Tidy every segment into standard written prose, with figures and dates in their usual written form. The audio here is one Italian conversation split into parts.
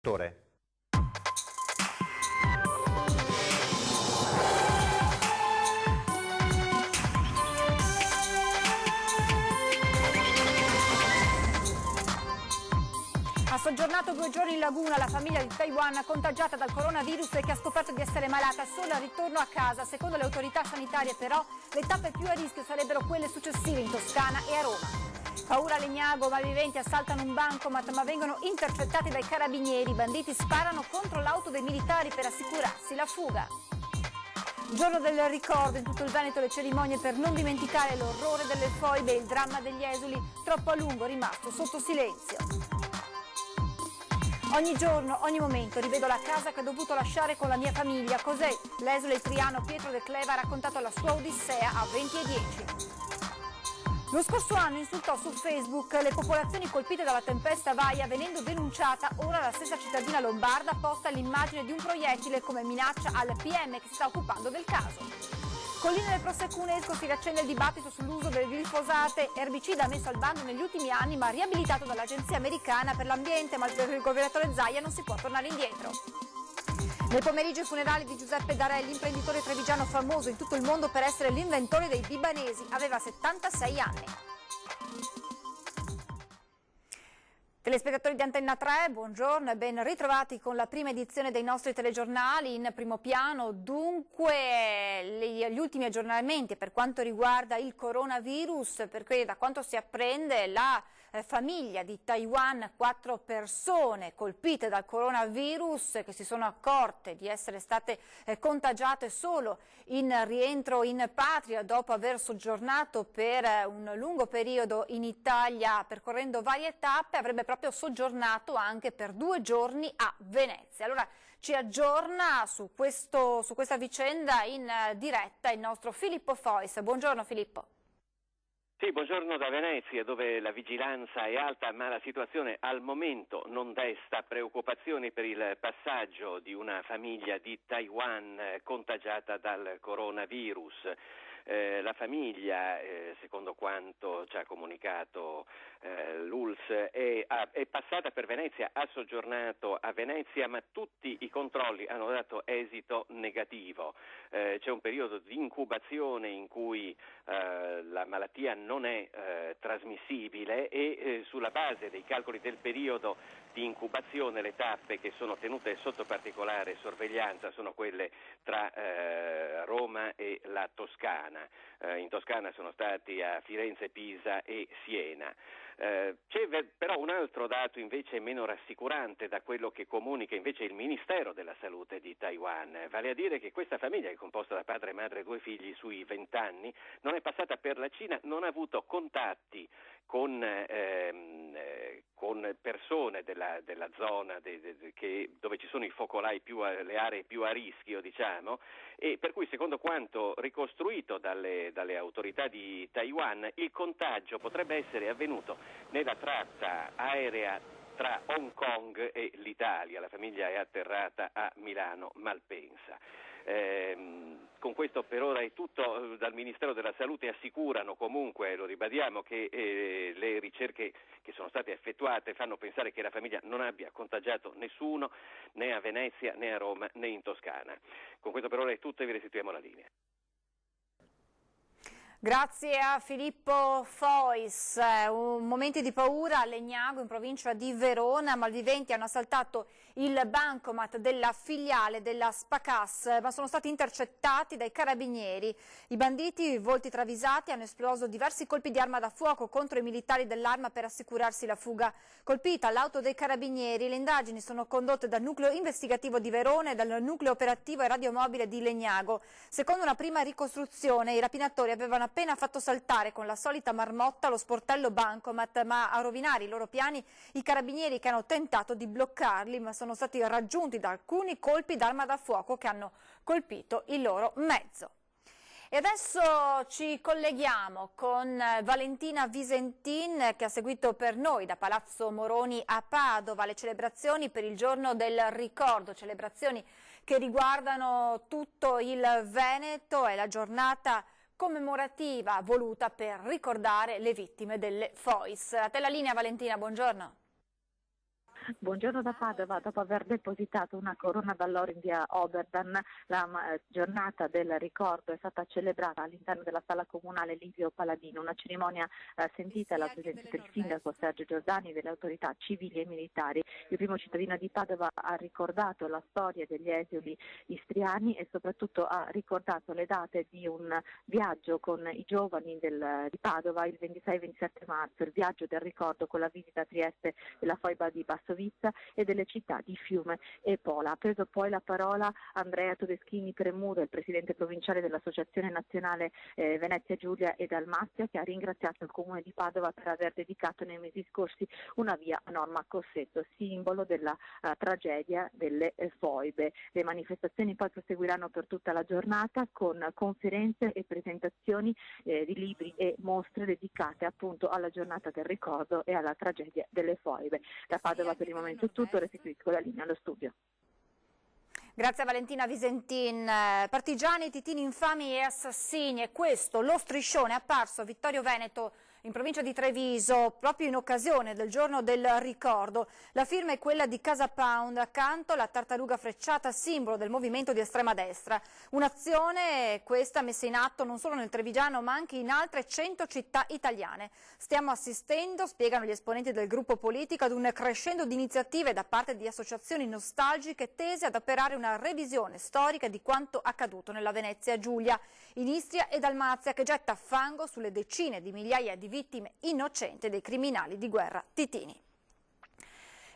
Torre. Ha soggiornato 2 giorni in laguna la famiglia di Taiwan contagiata dal coronavirus e che ha scoperto di essere malata solo al ritorno a casa. Secondo le autorità sanitarie però le tappe più a rischio sarebbero quelle successive in Toscana e a Roma. Paura a Legnago, malviventi assaltano un bancomat ma vengono intercettati dai carabinieri. I banditi sparano contro l'auto dei militari per assicurarsi la fuga. Giorno del ricordo, in tutto il Veneto le cerimonie per non dimenticare l'orrore delle foibe e il dramma degli esuli, troppo a lungo rimasto sotto silenzio. Ogni giorno, ogni momento rivedo la casa che ho dovuto lasciare con la mia famiglia. Cos'è? L'esule triano Pietro De Cleva ha raccontato la sua odissea a 20:10. Lo scorso anno insultò su Facebook le popolazioni colpite dalla tempesta Vaia, venendo denunciata. Ora la stessa cittadina lombarda posta l'immagine di un proiettile come minaccia al PM che si sta occupando del caso. Colline del Prosecco Unesco si riaccende il dibattito sull'uso del glifosate, erbicida messo al bando negli ultimi anni ma riabilitato dall'Agenzia Americana per l'Ambiente, ma per il governatore Zaia non si può tornare indietro. Nel pomeriggio i funerali di Giuseppe Darelli, imprenditore trevigiano famoso in tutto il mondo per essere l'inventore dei bibanesi, aveva 76 anni. Telespettatori di Antenna 3, buongiorno e ben ritrovati con la prima edizione dei nostri telegiornali. In primo piano dunque gli ultimi aggiornamenti per quanto riguarda il coronavirus, perché da quanto si apprende la famiglia di Taiwan, 4 persone colpite dal coronavirus che si sono accorte di essere state contagiate solo in rientro in patria dopo aver soggiornato per un lungo periodo in Italia percorrendo varie tappe, avrebbe proprio soggiornato anche per 2 giorni a Venezia. Allora ci aggiorna su questa vicenda in diretta il nostro Filippo Fois. Buongiorno Filippo. Sì, buongiorno da Venezia, dove la vigilanza è alta, ma la situazione al momento non desta preoccupazioni per il passaggio di una famiglia di Taiwan contagiata dal coronavirus. La famiglia, secondo quanto ci ha comunicato l'ULSS, è passata per Venezia, ha soggiornato a Venezia, ma tutti i controlli hanno dato esito negativo. C'è un periodo di incubazione in cui la malattia non è trasmissibile e sulla base dei calcoli del periodo di incubazione le tappe che sono tenute sotto particolare sorveglianza sono quelle tra Roma e la Toscana. In Toscana sono stati a Firenze, Pisa e Siena. C'è però un altro dato invece meno rassicurante da quello che comunica invece il Ministero della Salute di Taiwan, vale a dire che questa famiglia, che è composta da padre e madre e 2 figli sui 20 anni, non è passata per la Cina, non ha avuto contatti con persone della zona dove ci sono i focolai le aree più a rischio, diciamo, e per cui secondo quanto ricostruito dalle autorità di Taiwan il contagio potrebbe essere avvenuto nella tratta aerea tra Hong Kong e l'Italia. La famiglia è atterrata a Milano Malpensa. Con questo per ora è tutto. Dal Ministero della Salute assicurano comunque, lo ribadiamo, che le ricerche che sono state effettuate fanno pensare che la famiglia non abbia contagiato nessuno né a Venezia né a Roma né in Toscana. Con questo per ora è tutto e vi restituiamo la linea. Grazie a Filippo Fois. Momenti di paura a Legnago, in provincia di Verona. Malviventi hanno assaltato il bancomat della filiale della Spacas, ma sono stati intercettati dai carabinieri. I banditi, volti travisati, hanno esploso diversi colpi di arma da fuoco contro i militari dell'arma per assicurarsi la fuga. Colpita l'auto dei carabinieri, le indagini sono condotte dal nucleo investigativo di Verona e dal nucleo operativo e radiomobile di Legnago. Secondo una prima ricostruzione, i rapinatori avevano appena fatto saltare con la solita marmotta lo sportello bancomat, ma a rovinare i loro piani i carabinieri che hanno tentato di bloccarli, ma sono stati raggiunti da alcuni colpi d'arma da fuoco che hanno colpito il loro mezzo. E adesso ci colleghiamo con Valentina Visentin che ha seguito per noi da Palazzo Moroni a Padova le celebrazioni per il giorno del ricordo, celebrazioni che riguardano tutto il Veneto. È la giornata commemorativa voluta per ricordare le vittime delle Fois. A te la linea Valentina, buongiorno. Buongiorno da Padova. Dopo aver depositato una corona d'alloro in via Oberdan, la giornata del ricordo è stata celebrata all'interno della sala comunale Livio Paladino, una cerimonia sentita la presenza del sindaco Sergio Giordani e delle autorità civili e militari. Il primo cittadino di Padova ha ricordato la storia degli esuli istriani e soprattutto ha ricordato le date di un viaggio con i giovani di Padova il 26-27 marzo, il viaggio del ricordo con la visita a Trieste della foiba di Bassovizza e delle città di Fiume e Pola. Ha preso poi la parola Andrea Todeschini Premudo, il presidente provinciale dell'Associazione Nazionale Venezia Giulia e Dalmazia, che ha ringraziato il Comune di Padova per aver dedicato nei mesi scorsi una via a Norma Cossetto, simbolo della tragedia delle foibe. Le manifestazioni poi proseguiranno per tutta la giornata con conferenze e presentazioni di libri e mostre dedicate appunto alla giornata del ricordo e alla tragedia delle foibe. Da Padova per il momento è tutto, restituisco la linea allo studio. Grazie a Valentina Visentin. Partigiani, titini infami e assassini, e questo lo striscione è apparso a Vittorio Veneto in provincia di Treviso proprio in occasione del giorno del ricordo. La firma è quella di Casa Pound, accanto la tartaruga frecciata, simbolo del movimento di estrema destra. Un'azione questa messa in atto non solo nel Trevigiano ma anche in altre 100 città italiane. Stiamo assistendo, spiegano gli esponenti del gruppo politico, ad un crescendo di iniziative da parte di associazioni nostalgiche tese ad operare una revisione storica di quanto accaduto nella Venezia Giulia, in Istria e Dalmazia, che getta fango sulle decine di migliaia di vittime innocenti dei criminali di guerra titini.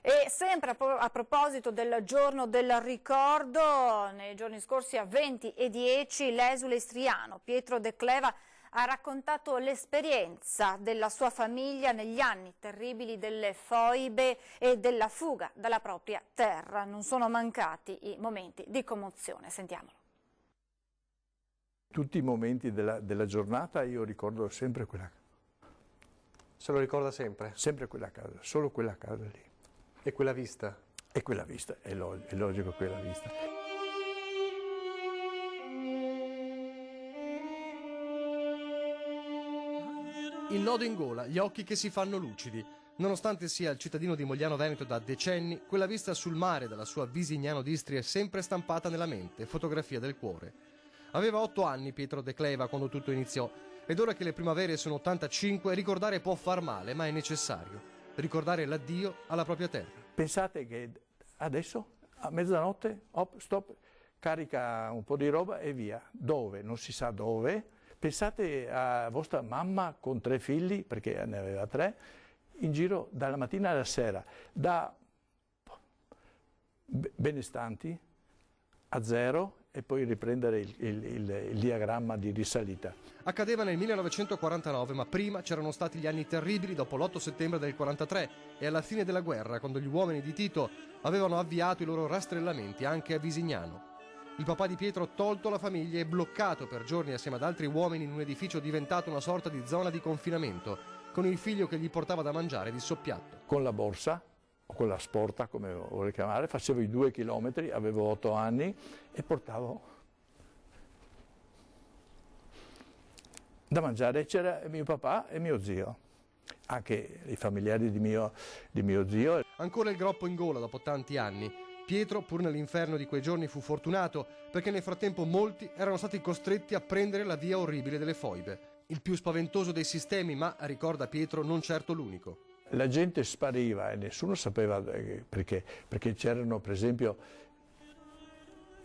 E sempre a proposito del giorno del ricordo, nei giorni scorsi a 20 e 10 l'esule istriano Pietro De Cleva ha raccontato l'esperienza della sua famiglia negli anni terribili delle foibe e della fuga dalla propria terra. Non sono mancati i momenti di commozione, sentiamolo. Tutti i momenti della giornata io ricordo sempre quella casa. Se lo ricorda sempre? Sempre quella casa, solo quella casa lì. E quella vista? E quella vista, è logico quella vista. Il nodo in gola, gli occhi che si fanno lucidi. Nonostante sia il cittadino di Mogliano Veneto da decenni, quella vista sul mare dalla sua Visignano d'Istria è sempre stampata nella mente, fotografia del cuore. Aveva 8 anni Pietro De Cleva quando tutto iniziò, ed ora che le primavere sono 85, ricordare può far male, ma è necessario. Ricordare l'addio alla propria terra. Pensate che adesso, a mezzanotte, stop, carica un po' di roba e via. Dove? Non si sa dove. Pensate a vostra mamma con 3 figli, perché ne aveva 3, in giro dalla mattina alla sera, da benestanti a 0 e poi riprendere il diagramma di risalita. Accadeva nel 1949, ma prima c'erano stati gli anni terribili dopo l'8 settembre del 43 e alla fine della guerra, quando gli uomini di Tito avevano avviato i loro rastrellamenti anche a Visignano. Il papà di Pietro, tolto la famiglia, e bloccato per giorni assieme ad altri uomini in un edificio diventato una sorta di zona di confinamento, con il figlio che gli portava da mangiare di soppiatto. Con la borsa, o con la sporta, come vuole chiamare, facevo i 2 chilometri, avevo 8 anni e portavo da mangiare. C'era mio papà e mio zio, anche i familiari di mio zio. Ancora il groppo in gola dopo tanti anni. Pietro, pur nell'inferno di quei giorni, fu fortunato perché nel frattempo molti erano stati costretti a prendere la via orribile delle foibe. Il più spaventoso dei sistemi, ma, ricorda Pietro, non certo l'unico. La gente spariva e nessuno sapeva perché c'erano, per esempio,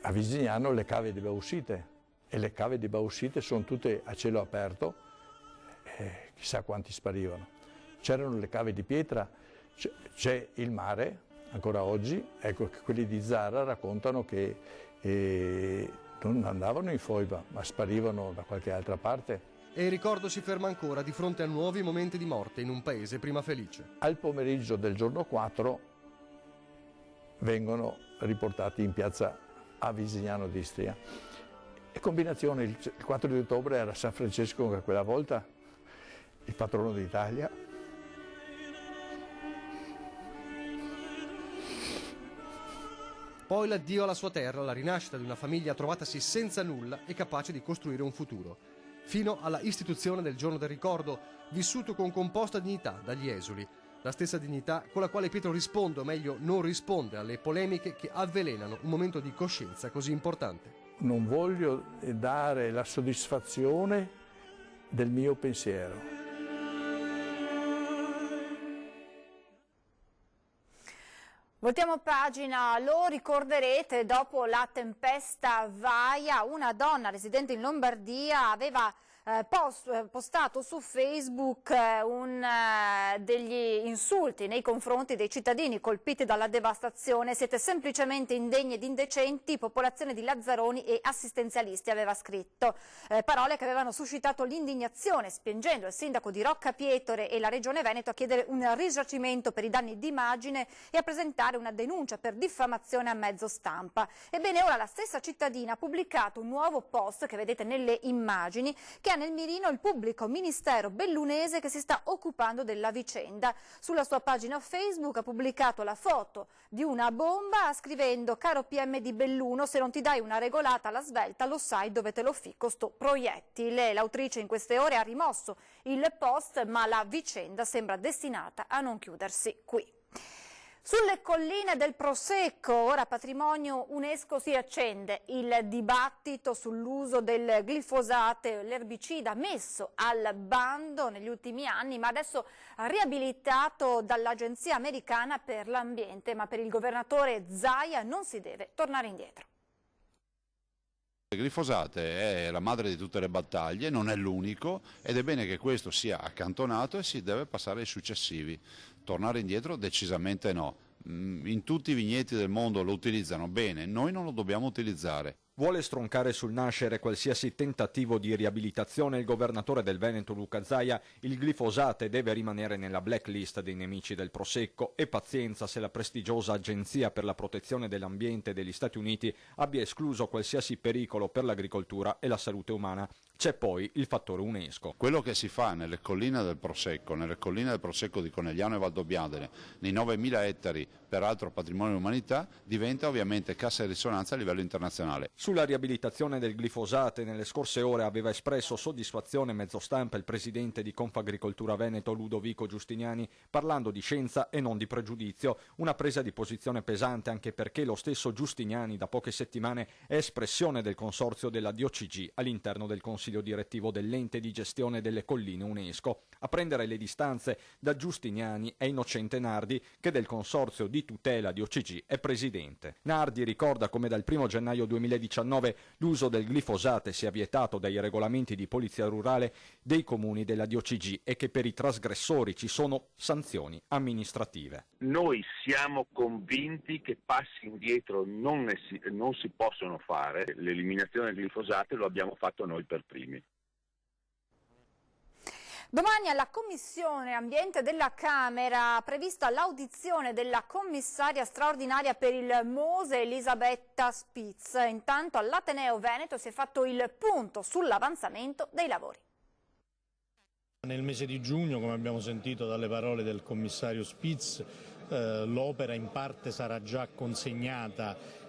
a Visignano le cave di Bauxite, e le cave di Bauxite sono tutte a cielo aperto, chissà quanti sparivano. C'erano le cave di pietra, c'è il mare, ancora oggi, ecco che quelli di Zara raccontano che non andavano in foiba, ma sparivano da qualche altra parte. E il ricordo si ferma ancora di fronte a nuovi momenti di morte in un paese prima felice. Al pomeriggio del giorno 4 vengono riportati in piazza a Visignano d'Istria. E combinazione, il 4 di ottobre era San Francesco, che quella volta il patrono d'Italia. Poi l'addio alla sua terra, la rinascita di una famiglia trovatasi senza nulla e capace di costruire un futuro. Fino alla istituzione del giorno del ricordo, vissuto con composta dignità dagli esuli. La stessa dignità con la quale Pietro risponde, o meglio non risponde, alle polemiche che avvelenano un momento di coscienza così importante. Non voglio dare la soddisfazione del mio pensiero. Voltiamo pagina, lo ricorderete, dopo la tempesta Vaia, una donna residente in Lombardia aveva postato su Facebook degli insulti nei confronti dei cittadini colpiti dalla devastazione. Siete semplicemente indegni ed indecenti, popolazione di lazzaroni e assistenzialisti, aveva scritto. Parole che avevano suscitato l'indignazione, spingendo il sindaco di Roccapietore e la Regione Veneto a chiedere un risarcimento per i danni d'immagine e a presentare una denuncia per diffamazione a mezzo stampa. Ebbene, ora la stessa cittadina ha pubblicato un nuovo post che vedete nelle immagini, che ha nel mirino il pubblico ministero bellunese che si sta occupando della vicenda. Sulla sua pagina Facebook ha pubblicato la foto di una bomba scrivendo: caro PM di Belluno, se non ti dai una regolata alla svelta lo sai dove te lo ficco sto proiettile. L'autrice in queste ore ha rimosso il post, ma la vicenda sembra destinata a non chiudersi qui. Sulle colline del Prosecco, ora patrimonio UNESCO, si accende il dibattito sull'uso del glifosate, l'erbicida messo al bando negli ultimi anni, ma adesso riabilitato dall'Agenzia Americana per l'Ambiente. Ma per il governatore Zaia non si deve tornare indietro. Il glifosate è la madre di tutte le battaglie, non è l'unico, ed è bene che questo sia accantonato e si deve passare ai successivi. Tornare indietro decisamente no. In tutti i vigneti del mondo lo utilizzano bene, noi non lo dobbiamo utilizzare. Vuole stroncare sul nascere qualsiasi tentativo di riabilitazione il governatore del Veneto Luca Zaia. Il glifosate deve rimanere nella blacklist dei nemici del Prosecco, e pazienza se la prestigiosa Agenzia per la protezione dell'ambiente degli Stati Uniti abbia escluso qualsiasi pericolo per l'agricoltura e la salute umana. C'è poi il fattore UNESCO. Quello che si fa nelle colline del Prosecco di Conegliano e Valdobbiadene, nei 9.000 ettari, peraltro patrimonio dell'umanità, diventa ovviamente cassa di risonanza a livello internazionale. Sulla riabilitazione del glifosate nelle scorse ore aveva espresso soddisfazione mezzo stampa il presidente di Confagricoltura Veneto Ludovico Giustiniani, parlando di scienza e non di pregiudizio, una presa di posizione pesante anche perché lo stesso Giustiniani da poche settimane è espressione del consorzio della DOCG all'interno del consiglio direttivo dell'ente di gestione delle colline UNESCO. A prendere le distanze da Giustiniani è Innocente Nardi, che del consorzio di tutela DOCG è presidente. Nardi ricorda come dal 1 gennaio 2019 l'uso del glifosate sia vietato dai regolamenti di polizia rurale dei comuni della DOCG e che per i trasgressori ci sono sanzioni amministrative. Noi siamo convinti che passi indietro non si possono fare. L'eliminazione del glifosate lo abbiamo fatto noi per primi. Domani alla Commissione Ambiente della Camera prevista l'audizione della commissaria straordinaria per il Mose Elisabetta Spitz. Intanto all'Ateneo Veneto si è fatto il punto sull'avanzamento dei lavori. Nel mese di giugno, come abbiamo sentito dalle parole del commissario Spitz, l'opera in parte sarà già consegnata.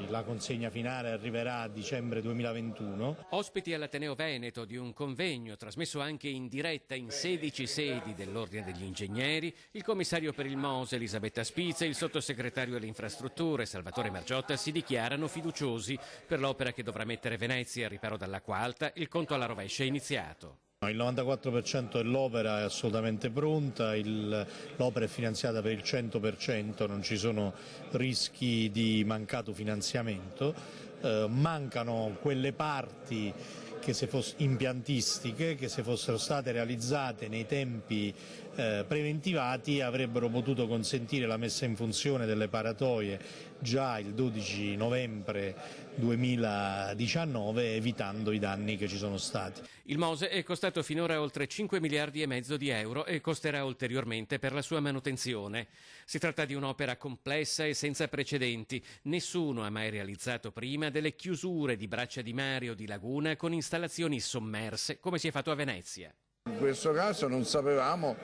La consegna finale arriverà a dicembre 2021. Ospiti all'Ateneo Veneto di un convegno trasmesso anche in diretta in 16 sedi dell'Ordine degli Ingegneri, il commissario per il Mose Elisabetta Spitz e il sottosegretario alle infrastrutture Salvatore Margiotta si dichiarano fiduciosi per l'opera che dovrà mettere Venezia al riparo dall'acqua alta. Il conto alla rovescia è iniziato. Il 94% dell'opera è assolutamente pronta, l'opera è finanziata per il 100%, non ci sono rischi di mancato finanziamento, mancano quelle parti impiantistiche che se fossero state realizzate nei tempi preventivati avrebbero potuto consentire la messa in funzione delle paratoie già il 12 novembre 2019, evitando i danni che ci sono stati. Il Mose è costato finora oltre 5 miliardi e mezzo di euro e costerà ulteriormente per la sua manutenzione. Si tratta di un'opera complessa e senza precedenti. Nessuno ha mai realizzato prima delle chiusure di braccia di mare o di laguna con installazioni sommerse come si è fatto a Venezia. In questo caso non sapevamo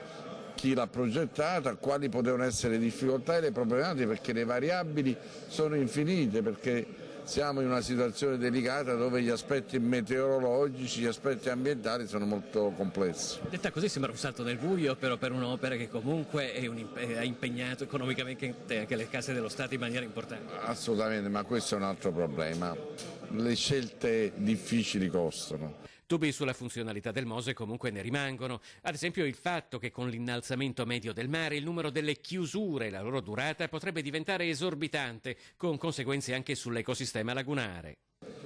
chi l'ha progettata, quali potevano essere le difficoltà e le problematiche, perché le variabili sono infinite, perché siamo in una situazione delicata dove gli aspetti meteorologici, gli aspetti ambientali sono molto complessi. Detta così sembra un salto nel buio, però per un'opera che comunque ha impegnato economicamente anche le casse dello Stato in maniera importante. Assolutamente, ma questo è un altro problema. Le scelte difficili costano. Dubbi sulla funzionalità del Mose comunque ne rimangono, ad esempio il fatto che con l'innalzamento medio del mare il numero delle chiusure e la loro durata potrebbe diventare esorbitante, con conseguenze anche sull'ecosistema lagunare.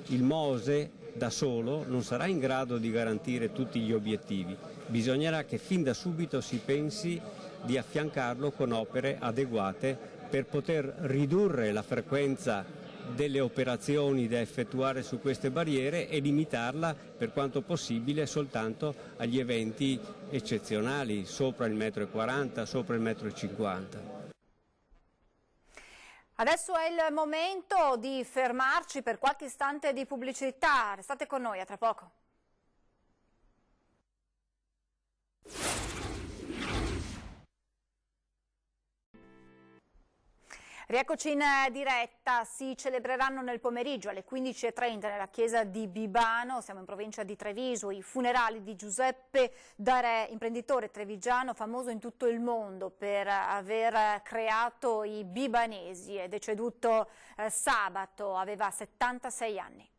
Il Mose da solo non sarà in grado di garantire tutti gli obiettivi, bisognerà che fin da subito si pensi di affiancarlo con opere adeguate per poter ridurre la frequenza delle operazioni da effettuare su queste barriere e limitarla per quanto possibile soltanto agli eventi eccezionali, sopra il 1,40 m, sopra il 1,50 m. Adesso è il momento di fermarci per qualche istante di pubblicità. Restate con noi, a tra poco. Rieccoci in diretta, si celebreranno nel pomeriggio alle 15:30 nella chiesa di Bibano, siamo in provincia di Treviso, i funerali di Giuseppe Darè, imprenditore trevigiano famoso in tutto il mondo per aver creato i bibanesi, è deceduto sabato, aveva 76 anni.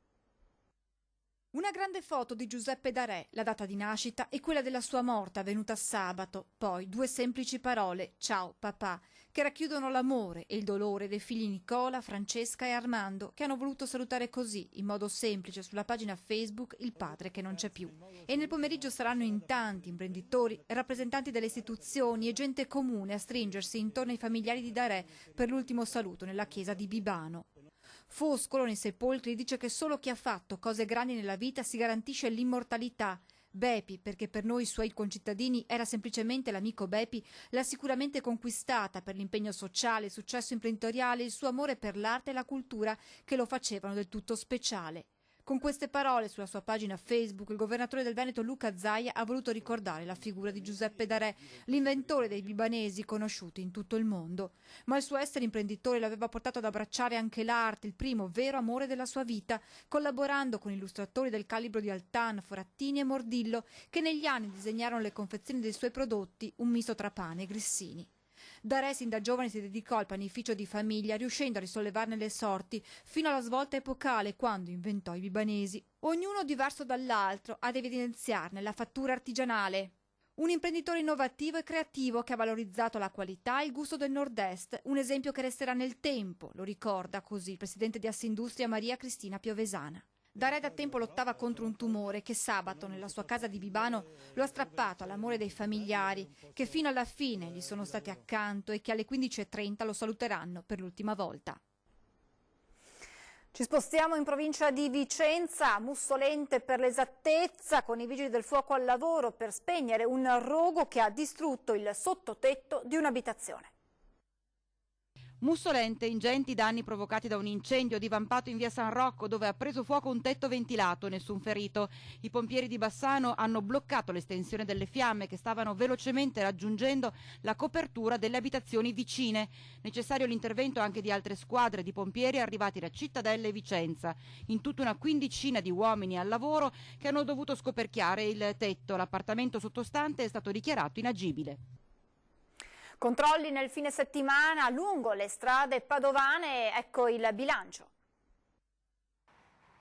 Una grande foto di Giuseppe Darè, la data di nascita e quella della sua morte avvenuta sabato, poi 2 semplici parole, ciao papà, che racchiudono l'amore e il dolore dei figli Nicola, Francesca e Armando, che hanno voluto salutare così, in modo semplice, sulla pagina Facebook il padre che non c'è più. E nel pomeriggio saranno in tanti imprenditori, rappresentanti delle istituzioni e gente comune a stringersi intorno ai familiari di Darè per l'ultimo saluto nella chiesa di Bibano. Foscolo nei sepolcri dice che solo chi ha fatto cose grandi nella vita si garantisce l'immortalità. Bepi, perché per noi suoi concittadini era semplicemente l'amico Bepi, l'ha sicuramente conquistata per l'impegno sociale, il successo imprenditoriale, il suo amore per l'arte e la cultura che lo facevano del tutto speciale. Con queste parole sulla sua pagina Facebook il governatore del Veneto Luca Zaia ha voluto ricordare la figura di Giuseppe Darè, l'inventore dei bibanesi conosciuti in tutto il mondo. Ma il suo essere imprenditore l'aveva portato ad abbracciare anche l'arte, il primo vero amore della sua vita, collaborando con illustratori del calibro di Altan, Forattini e Mordillo, che negli anni disegnarono le confezioni dei suoi prodotti, un misto tra pane e grissini. Darè sin da giovane si dedicò al panificio di famiglia, riuscendo a risollevarne le sorti fino alla svolta epocale quando inventò i bibanesi, ognuno diverso dall'altro ad evidenziarne la fattura artigianale. Un imprenditore innovativo e creativo che ha valorizzato la qualità e il gusto del Nord-Est, un esempio che resterà nel tempo, lo ricorda così il presidente di Assindustria Maria Cristina Piovesana. Darè da tempo lottava contro un tumore che sabato nella sua casa di Bibano lo ha strappato all'amore dei familiari che fino alla fine gli sono stati accanto e che alle 15:30 lo saluteranno per l'ultima volta. Ci spostiamo in provincia di Vicenza, Mussolente per l'esattezza, con i vigili del fuoco al lavoro per spegnere un rogo che ha distrutto il sottotetto di un'abitazione. Mussolente, ingenti danni provocati da un incendio divampato in via San Rocco dove ha preso fuoco un tetto ventilato, nessun ferito. I pompieri di Bassano hanno bloccato l'estensione delle fiamme che stavano velocemente raggiungendo la copertura delle abitazioni vicine. Necessario l'intervento anche di altre squadre di pompieri arrivati da Cittadella e Vicenza. In tutto una quindicina di uomini al lavoro che hanno dovuto scoperchiare il tetto. L'appartamento sottostante è stato dichiarato inagibile. Controlli nel fine settimana lungo le strade padovane, ecco il bilancio.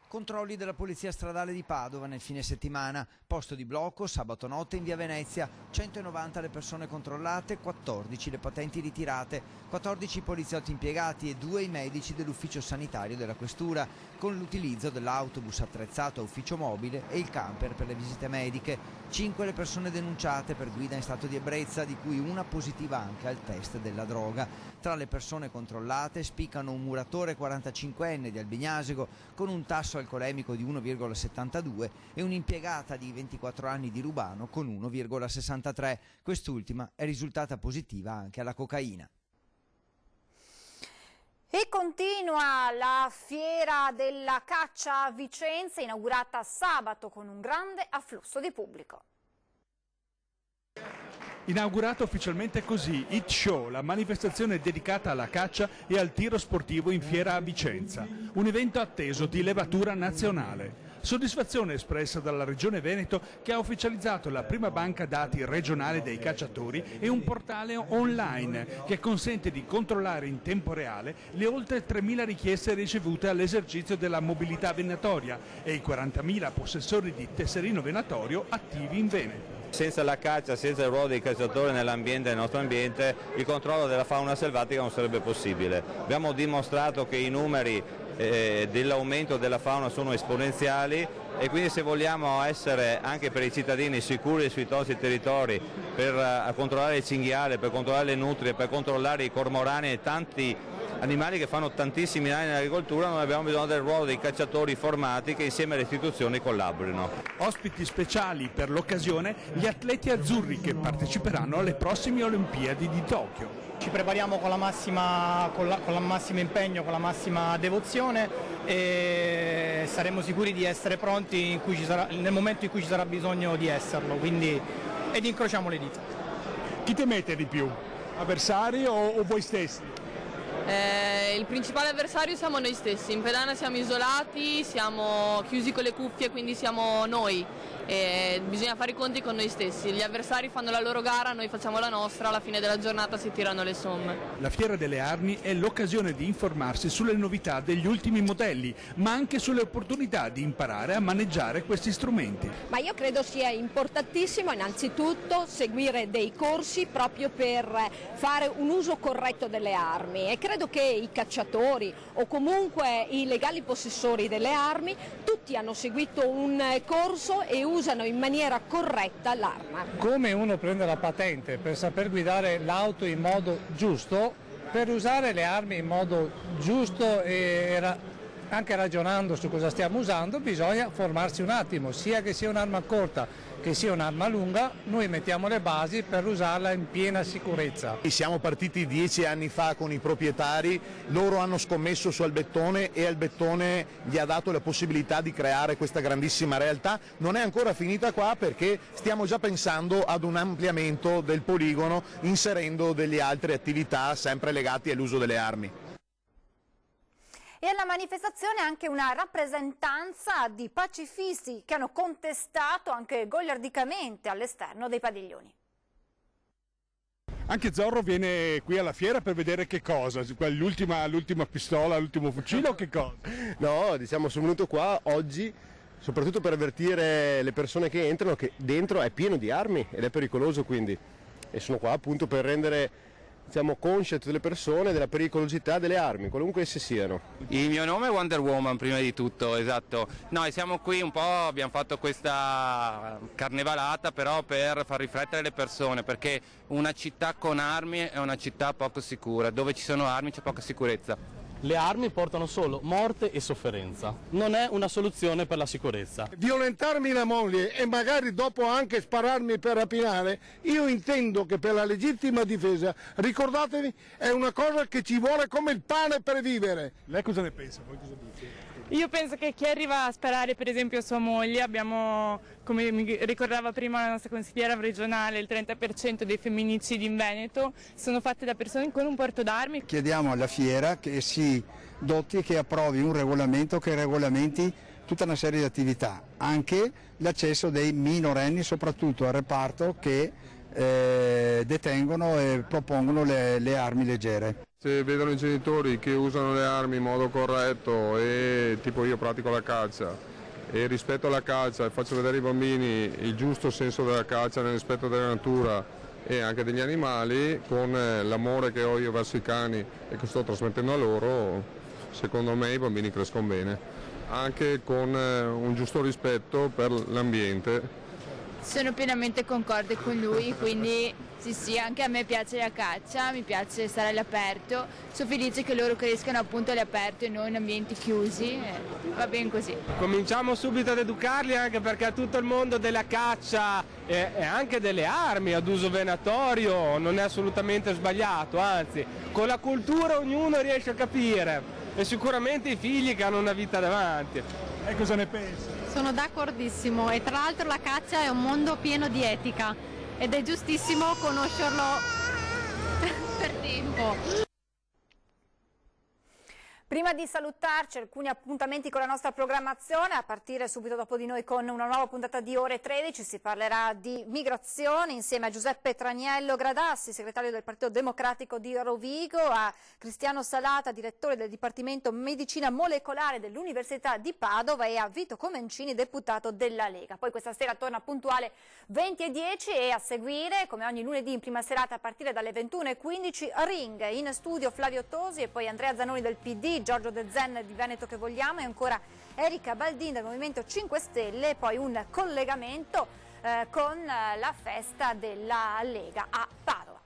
Controlli della Polizia Stradale di Padova nel fine settimana, posto di blocco sabato notte in via Venezia, 190 le persone controllate, 14 le patenti ritirate, 14 poliziotti impiegati e 2 i medici dell'ufficio sanitario della questura, con l'utilizzo dell'autobus attrezzato a ufficio mobile e il camper per le visite mediche, 5 le persone denunciate per guida in stato di ebbrezza, di cui una positiva anche al test della droga. Tra le persone controllate spiccano un muratore 45enne di Albignasego con un tasso alcolemico di 1,72 e un'impiegata di 24 anni di Rubano con 1,63. Quest'ultima è risultata positiva anche alla cocaina. E continua la fiera della caccia a Vicenza, inaugurata sabato con un grande afflusso di pubblico. Inaugurato ufficialmente così It Show, la manifestazione dedicata alla caccia e al tiro sportivo in fiera a Vicenza, un evento atteso di levatura nazionale. Soddisfazione espressa dalla Regione Veneto, che ha ufficializzato la prima banca dati regionale dei cacciatori e un portale online che consente di controllare in tempo reale le oltre 3.000 richieste ricevute all'esercizio della mobilità venatoria e i 40.000 possessori di tesserino venatorio attivi in Veneto. Senza la caccia, senza il ruolo dei cacciatori nel nostro ambiente, il controllo della fauna selvatica non sarebbe possibile. Abbiamo dimostrato che i numeri dell'aumento della fauna sono esponenziali e quindi se vogliamo essere anche per i cittadini sicuri sui nostri territori, per controllare il cinghiale, per controllare le nutrie, per controllare i cormorani e tanti animali che fanno tantissimi danni nell'agricoltura, noi abbiamo bisogno del ruolo dei cacciatori formati che insieme alle istituzioni collaborino. Ospiti speciali per l'occasione gli atleti azzurri che parteciperanno alle prossime Olimpiadi di Tokyo. Ci prepariamo con il massimo impegno, con la massima devozione e saremo sicuri di essere pronti nel momento in cui ci sarà bisogno di esserlo, ed incrociamo le dita. Chi temete di più? Avversari o voi stessi? Il principale avversario siamo noi stessi, in pedana siamo isolati, siamo chiusi con le cuffie, quindi siamo noi. Bisogna fare i conti con noi stessi, gli avversari fanno la loro gara, noi facciamo la nostra, alla fine della giornata si tirano le somme. La Fiera delle Armi è l'occasione di informarsi sulle novità degli ultimi modelli, ma anche sulle opportunità di imparare a maneggiare questi strumenti. Ma io credo sia importantissimo innanzitutto seguire dei corsi proprio per fare un uso corretto delle armi e credo che i cacciatori o comunque i legali possessori delle armi tutti hanno seguito un corso e usano in maniera corretta l'arma. Come uno prende la patente per saper guidare l'auto in modo giusto, per usare le armi in modo giusto e anche ragionando su cosa stiamo usando, bisogna formarsi un attimo, sia che sia un'arma corta che sia un'arma lunga, noi mettiamo le basi per usarla in piena sicurezza. Siamo partiti 10 anni fa con i proprietari, loro hanno scommesso su Albettone e Albettone gli ha dato la possibilità di creare questa grandissima realtà. Non è ancora finita qua perché stiamo già pensando ad un ampliamento del poligono inserendo delle altre attività sempre legate all'uso delle armi. E alla manifestazione anche una rappresentanza di pacifisti che hanno contestato anche goliardicamente all'esterno dei padiglioni. Anche Zorro viene qui alla fiera per vedere che cosa? L'ultima pistola, l'ultimo fucile o che cosa? No, diciamo sono venuto qua oggi soprattutto per avvertire le persone che entrano che dentro è pieno di armi ed è pericoloso quindi. E sono qua appunto per rendere consce a tutte le persone della pericolosità delle armi, qualunque esse siano. Il mio nome è Wonder Woman prima di tutto, esatto. Noi siamo qui un po', abbiamo fatto questa carnevalata però per far riflettere le persone, perché una città con armi è una città poco sicura, dove ci sono armi c'è poca sicurezza. Le armi portano solo morte e sofferenza, non è una soluzione per la sicurezza. Violentarmi la moglie e magari dopo anche spararmi per rapinare, io intendo che per la legittima difesa, ricordatevi, è una cosa che ci vuole come il pane per vivere. Lei cosa ne pensa? Voi cosa dite? Io penso che chi arriva a sparare per esempio a sua moglie, abbiamo, come mi ricordava prima la nostra consigliera regionale, il 30% dei femminicidi in Veneto sono fatti da persone con un porto d'armi. Chiediamo alla fiera che si doti e che approvi un regolamento che regolamenti tutta una serie di attività, anche l'accesso dei minorenni soprattutto al reparto che detengono e propongono le armi leggere. Se vedono i genitori che usano le armi in modo corretto e tipo io pratico la caccia e rispetto alla caccia e faccio vedere ai bambini il giusto senso della caccia nel rispetto della natura e anche degli animali, con l'amore che ho io verso i cani e che sto trasmettendo a loro, secondo me i bambini crescono bene, anche con un giusto rispetto per l'ambiente. Sono pienamente concorde con lui, quindi sì, anche a me piace la caccia, mi piace stare all'aperto, sono felice che loro crescano appunto all'aperto e non in ambienti chiusi, va bene così. Cominciamo subito ad educarli anche perché tutto il mondo della caccia e anche delle armi ad uso venatorio non è assolutamente sbagliato, anzi con la cultura ognuno riesce a capire e sicuramente i figli che hanno una vita davanti. E cosa ne pensi? Sono d'accordissimo e tra l'altro la caccia è un mondo pieno di etica ed è giustissimo conoscerlo per tempo. Prima di salutarci, alcuni appuntamenti con la nostra programmazione, a partire subito dopo di noi con una nuova puntata di Ore 13, si parlerà di migrazione insieme a Giuseppe Traniello Gradassi, segretario del Partito Democratico di Rovigo, a Cristiano Salata, direttore del Dipartimento Medicina Molecolare dell'Università di Padova, e a Vito Comencini, deputato della Lega. Poi questa sera torna puntuale 20:10 e a seguire, come ogni lunedì in prima serata a partire dalle 21:15, Ring. In studio Flavio Tosi e poi Andrea Zanoni del PD, Giorgio De Zen di Veneto Che Vogliamo e ancora Erika Baldin del Movimento 5 Stelle, e poi un collegamento con la festa della Lega a Padova.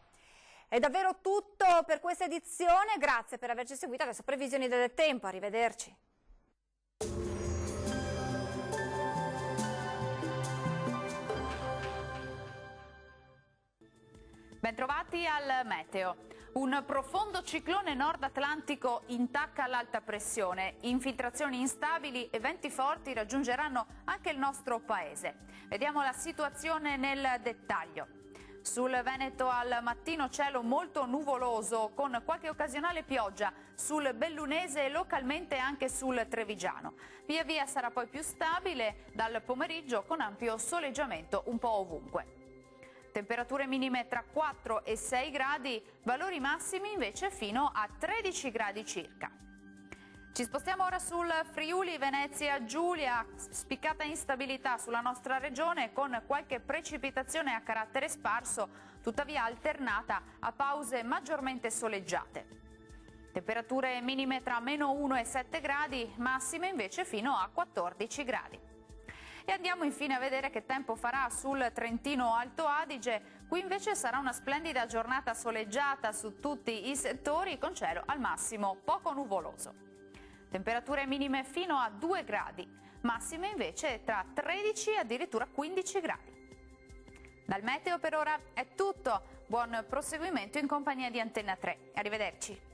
È davvero tutto per questa edizione, grazie per averci seguito, adesso previsioni del tempo, arrivederci. Bentrovati al meteo. Un profondo ciclone nord atlantico intacca l'alta pressione, infiltrazioni instabili e venti forti raggiungeranno anche il nostro paese. Vediamo la situazione nel dettaglio. Sul Veneto al mattino cielo molto nuvoloso con qualche occasionale pioggia sul Bellunese e localmente anche sul Trevigiano. Via via sarà poi più stabile dal pomeriggio con ampio soleggiamento un po' ovunque. Temperature minime tra 4 e 6 gradi, valori massimi invece fino a 13 gradi circa. Ci spostiamo ora sul Friuli Venezia Giulia, spiccata instabilità sulla nostra regione con qualche precipitazione a carattere sparso, tuttavia alternata a pause maggiormente soleggiate. Temperature minime tra -1 e 7 gradi, massime invece fino a 14 gradi. E andiamo infine a vedere che tempo farà sul Trentino Alto Adige. Qui invece sarà una splendida giornata soleggiata su tutti i settori con cielo al massimo poco nuvoloso. Temperature minime fino a 2 gradi, massime invece tra 13 e addirittura 15 gradi. Dal meteo per ora è tutto, buon proseguimento in compagnia di Antenna 3. Arrivederci.